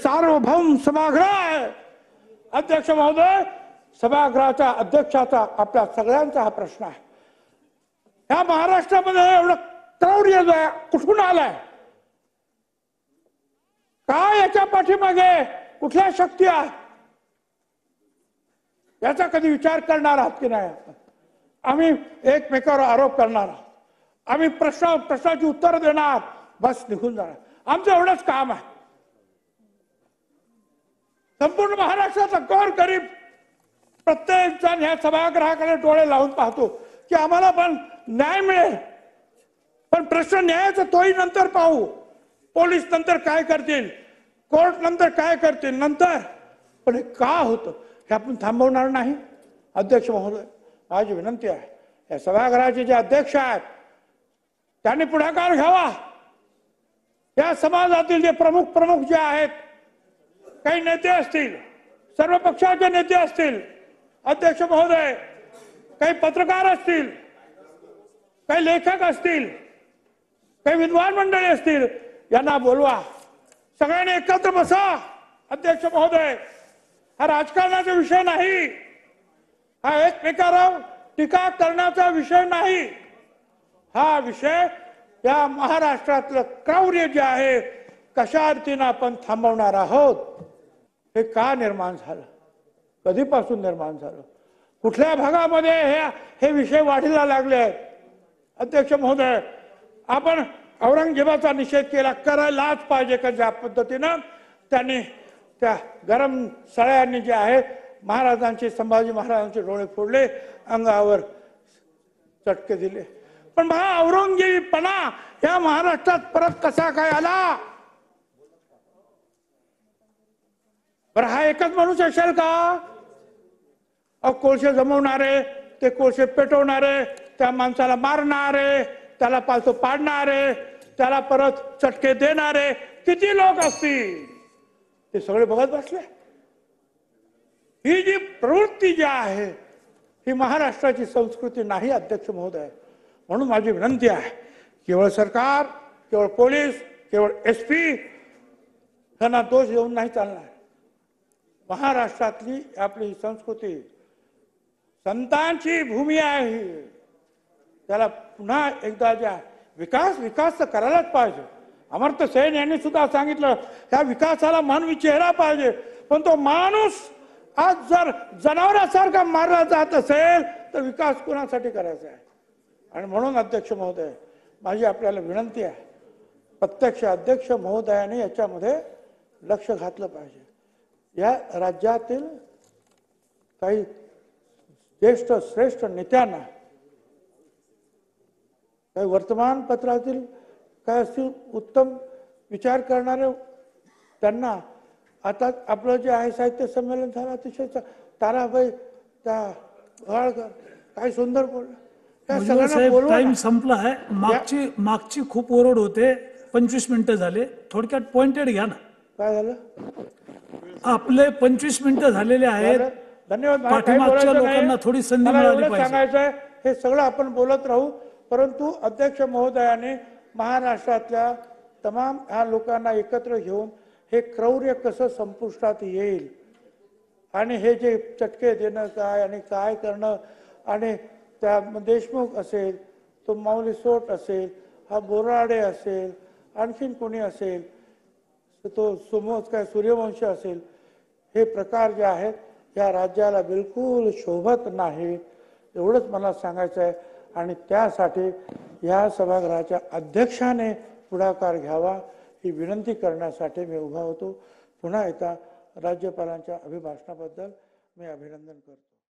सार्वभौम सभागृह आहे। अध्यक्ष महोदय, सभागृहाच्या अध्यक्षाचा आपल्या सगळ्यांचा हा प्रश्न आहे। या महाराष्ट्रामध्ये एवढं क्रौर्य कुठून आलंय? काय याच्या पाठीमागे कुठल्या शक्ती आहे? याचा कधी विचार करणार आहात की नाही? आम्ही एकमेकावर आरोप करणार आहोत, आम्ही प्रश्नाची उत्तर देणार, बस निघून जाणार। आमचं एवढंच काम आहे। संपूर्ण महाराष्ट्राचा गोर गरीब प्रत्येक जण ह्या सभागृहाकडे डोळे लावून पाहतो की आम्हाला पण न्याय मिळेल, पण प्रश्न न्यायाचा तोही नंतर पाहू। पोलीस नंतर काय करतील, कोर्ट नंतर काय करतील नंतर, पण हे का होतं हे आपण थांबवणार नाही। अध्यक्ष महोदय, माझी विनंती आहे, या सभागृहाचे जे अध्यक्ष आहेत त्यांनी पुढाकार घ्यावा। या समाजातील जे प्रमुख जे आहेत, काही नेते असतील, सर्व पक्षाचे नेते असतील, अध्यक्ष महोदय, काही पत्रकार असतील, काही लेखक असतील, काही विद्वान मंडळी असतील, यांना बोलवा, सगळ्यांनी एकत्र बसा। अध्यक्ष महोदय, हा राजकारणाचा विषय नाही, हा एकमेकावर टीका करण्याचा विषय नाही, हा विषय या महाराष्ट्रातलं क्रौर्य जे आहे कशा रीतीने आपण थांबवणार आहोत, हे का निर्माण झालं, कधीपासून निर्माण झालं, कुठल्या भागामध्ये हे विषय वाढीला लागले आहेत। अध्यक्ष महोदय, आपण औरंगजेबाचा निषेध केला, करायलाच पाहिजे का ज्या पद्धतीनं त्यांनी त्या गरम सळ्यांनी जे आहे महाराजांचे, संभाजी महाराजांचे डोळे फोडले, अंगावर चटके दिले, पण हा औरंगजेबपणा या महाराष्ट्रात परत कसा काय आला? बरं, हा एकच माणूस असेल का? कोळसे जमवणारे, ते कोळसे पेटवणारे, त्या माणसाला मारणारे, त्याला पालतो पाडणारे, त्याला परत चटके देणारे किती लोक असतील, ते सगळे बघत बसले। ही जी प्रवृत्ती जी आहे ही महाराष्ट्राची संस्कृती नाही अध्यक्ष महोदय। म्हणून माझी विनंती आहे, केवळ सरकार, केवळ पोलीस, केवळ SP यांना दोष देऊन नाही चालणार। महाराष्ट्रातली आपली संस्कृती संतांची भूमी आहे, त्याला पुन्हा एकदा ज्या विकास तर करायलाच पाहिजे। अमर्त्य सेन यांनी सुद्धा सांगितलं, त्या विकासाला मानवी चेहरा पाहिजे, पण तो माणूस आज जर जनावरासारखा मारला जात असेल तर विकास कोणासाठी करायचा आहे? आणि म्हणून अध्यक्ष महोदय, माझी आपल्याला विनंती आहे, प्रत्यक्ष अध्यक्ष महोदयाने याच्यामध्ये लक्ष घातलं पाहिजे। या राज्यातील काही ज्येष्ठ श्रेष्ठ नेत्यांना, काही वर्तमानपत्रातील काय असतील उत्तम विचार करणारे, त्यांना आता आपलं जे आहे साहित्य संमेलन झालं, अतिशय ताराबाई त्या काय सुंदर बोललं, त्या सगळ्यांना बोलवा। टाइम संपला आहे, मागची खूप ओरड होते, 25 मिनिटं झाले, थोडक्यात पॉइंटेड घ्या ना। काय झालं? आपले 25 मिनिटं झालेले आहेत, धन्यवाद। पाठीमागच्या लोकांना थोडी संधी मिळाली पाहिजे। सांगायचंय हे सगळं आपण बोलत राहू, परंतु अध्यक्ष महोदयाने महाराष्ट्रातल्या तमाम ह्या लोकांना एकत्र घेऊन हे क्रौर्य कसं संपुष्टात येईल आणि हे जे चटके देणं काय आणि काय करणं, आणि त्या देशमुख असेल, तो माऊली सोट असेल, हा बोराडे असेल, आणखीन कोणी असेल, तो सुमोज काय सूर्यवंशी असेल, हे प्रकार जे आहेत या राज्याला बिलकुल शोभत नाहीत, एवढंच मला सांगायचं आहे। आणि त्यासाठी या सभागृहाच्या अध्यक्षाने पुढाकार घ्यावा ही विनंती करण्यासाठी मी उभा होतो। पुन्हा एकदा राज्यपालांच्या अभिभाषणाबद्दल मी अभिनंदन करतो।